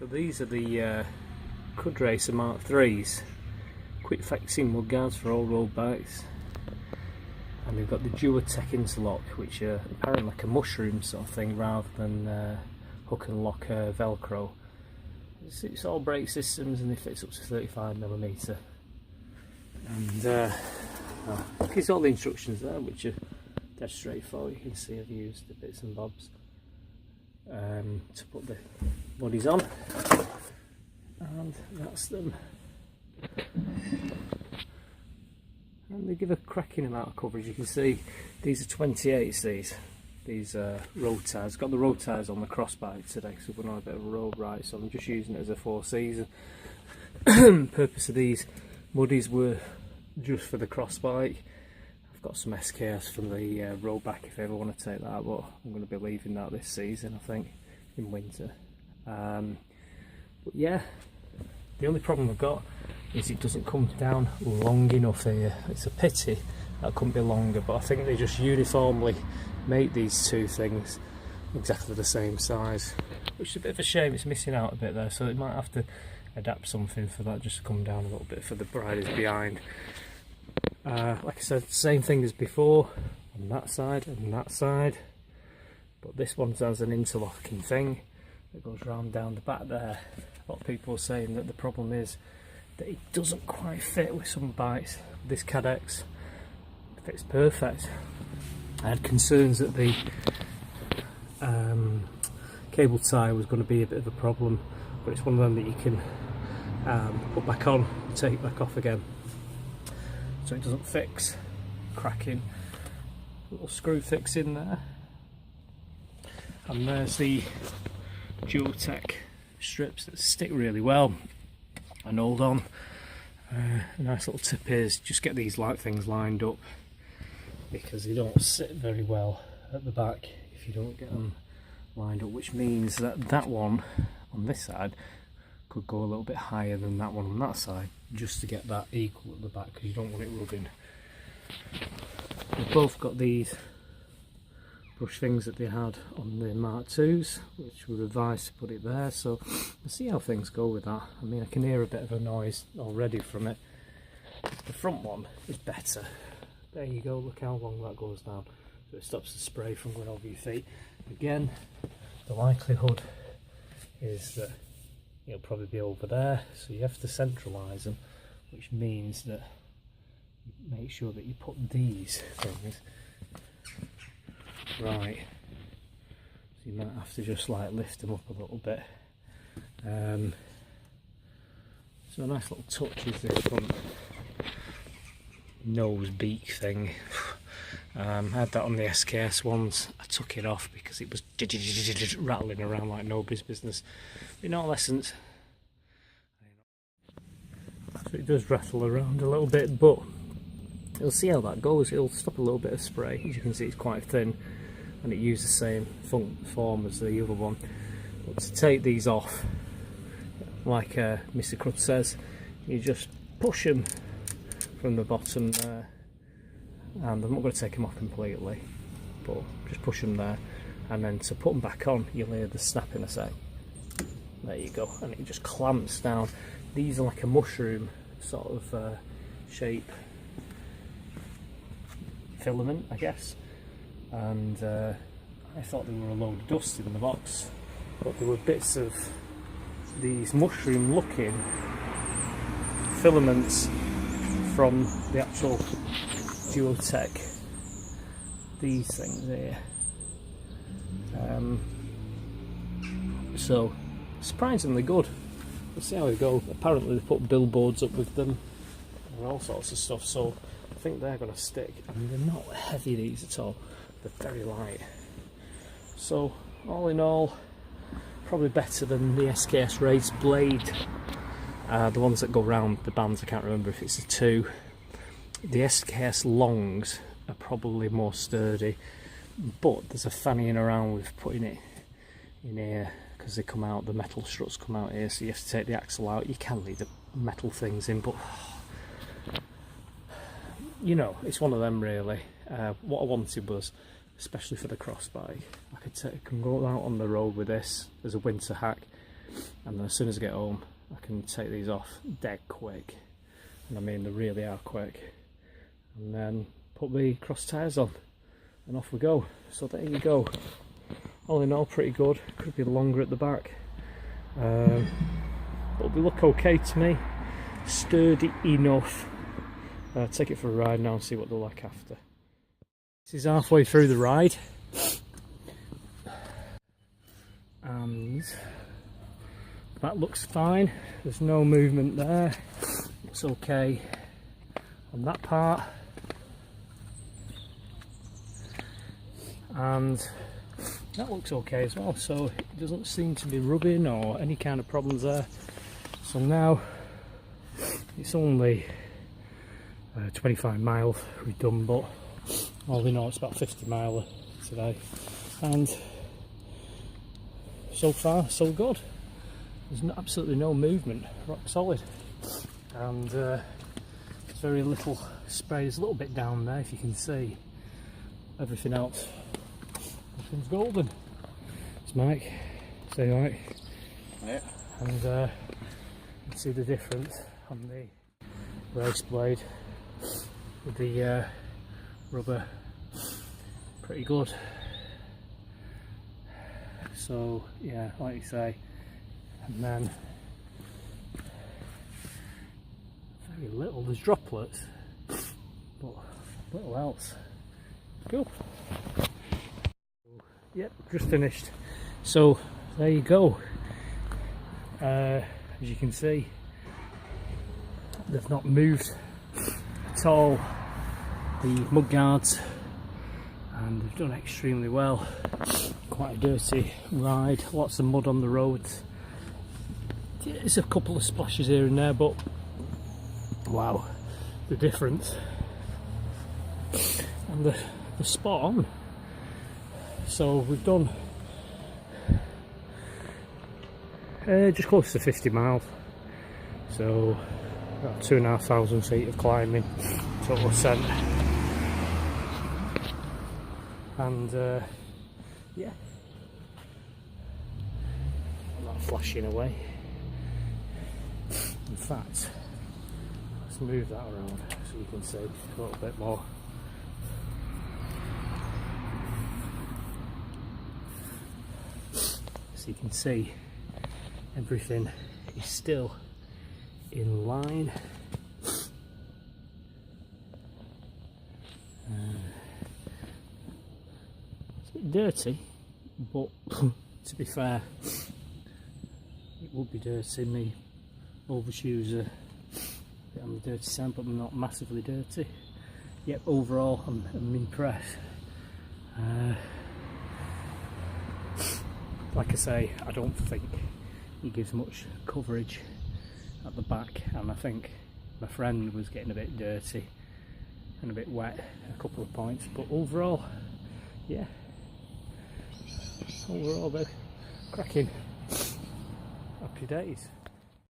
So these are the Crud Racer MK3s, quick flexing mudguards for all road bikes, and they've got the Duotech interlock, which are apparently like a mushroom sort of thing rather than hook and lock velcro. It's all brake systems and it fits up to 35mm, and here's all the instructions there, which are dead straightforward. You can see I've used the bits and bobs to put the bodies on, and that's them. And they give a cracking amount of coverage. You can see these are 28s, these road tyres. Got the road tyres on the crossbike today, so we're on a bit of a road ride, so I'm just using it as a 4-season. Purpose of these Muddies were just for the crossbike. I've got some SKS from the road back if I ever want to take that, but I'm going to be leaving that this season, I think, in winter. But yeah, the only problem I've got is it doesn't come down long enough here. It's a pity that couldn't be longer, but I think they just uniformly make these two things exactly the same size, which is a bit of a shame. It's missing out a bit there, so it might have to adapt something for that just to come down a little bit for the riders behind. Like I said, same thing as before on that side and that side, but this one has an interlocking thing that goes round down the back there. A lot of people are saying that the problem is that it doesn't quite fit with some bikes. This CaadX fits perfect. I had concerns that the cable tie was going to be a bit of a problem, but it's one of them that you can put back on, take back off again, so it doesn't fix. Cracking little screw fix in there, and there's the Duotech strips that stick really well and hold on. A nice little tip is just get these light things lined up, because they don't sit very well at the back if you don't get them lined up, which means that that one on this side could go a little bit higher than that one on that side, just to get that equal at the back, because you don't want it rubbing. They've both got these brush things that they had on the MK2s, which were advised to put it there, so we'll see how things go with that. I mean, I can hear a bit of a noise already from it. The front one is better. There you go, look how long that goes down, so it stops the spray from going over your feet. Again, the likelihood is that it'll probably be over there, so you have to centralise them, which means that you make sure that you put these things right, so you might have to just like lift them up a little bit. So a nice little touch is this front nose beak thing. I had that on the SKS ones. I took it off because it was rattling around like nobody's business. In all essence, so it does rattle around a little bit, but you'll see how that goes. It'll stop a little bit of spray. As you can see, it's quite thin, and it uses the same form as the other one. But to take these off, like Mr. Crud says, you just push them from the bottom there, and I'm not going to take them off completely, but just push them there, and then to put them back on, you'll hear the snap in a sec. There you go, and it just clamps down. These are like a mushroom sort of shape filament, I guess, and I thought they were a load of dust in the box, but there were bits of these mushroom looking filaments from the actual Duotech, these things here. So surprisingly good. We'll see how we go. Apparently they put billboards up with them and all sorts of stuff, so I think they're going to stick. I mean, they're not heavy, these at all, they're very light. So all in all, probably better than the SKS Race Blade, the ones that go round the bands. I can't remember if it's the two. The SKS Longs are probably more sturdy, but there's a fannying around with putting it in here, because they come out, the metal struts come out here, so you have to take the axle out. You can leave the metal things in, but you know, it's one of them really. What I wanted was, especially for the cross bike, I can go out on the road with this as a winter hack, and then as soon as I get home I can take these off dead quick, and I mean they really are quick, and then put the cross tyres on and off we go. So there you go. All in all, pretty good. Could be longer at the back, but they look okay to me. Sturdy enough. Take it for a ride now and see what they're like after. This is halfway through the ride, and that looks fine. There's no movement there. It's okay on that part, and that looks okay as well. So it doesn't seem to be rubbing or any kind of problems there. So now it's only 25 miles we've done, but all we know it's about 50 miles today, and so far so good. There's absolutely no movement, rock solid, and there's very little spray. There's a little bit down there if you can see. Everything else, everything's golden. It's Mike, say Mike. Yeah. And you can see the difference on the race blade with the rubber. Pretty good. So yeah, like you say, and then very little, there's droplets, but little else. Cool. Yep, just finished. So there you go. As you can see, they've not moved at all, the Mudguards, and they've done extremely well. Quite a dirty ride, lots of mud on the roads. There's a couple of splashes here and there, but wow, the difference, and the spot on. So we've done just close to 50 miles, so about 2,500 feet of climbing, total ascent, and yeah, I'm not flashing away. In fact, let's move that around so you can see a little bit more. So you can see everything is still in line. It's a bit dirty, but to be fair, it would be dirty. Me overshoes are a bit on the dirty side, but not massively dirty. Yep, overall I'm impressed. Like I say, I don't think he gives much coverage at the back, and I think my friend was getting a bit dirty and a bit wet at a couple of points, but overall, yeah, overall they're cracking. Happy days.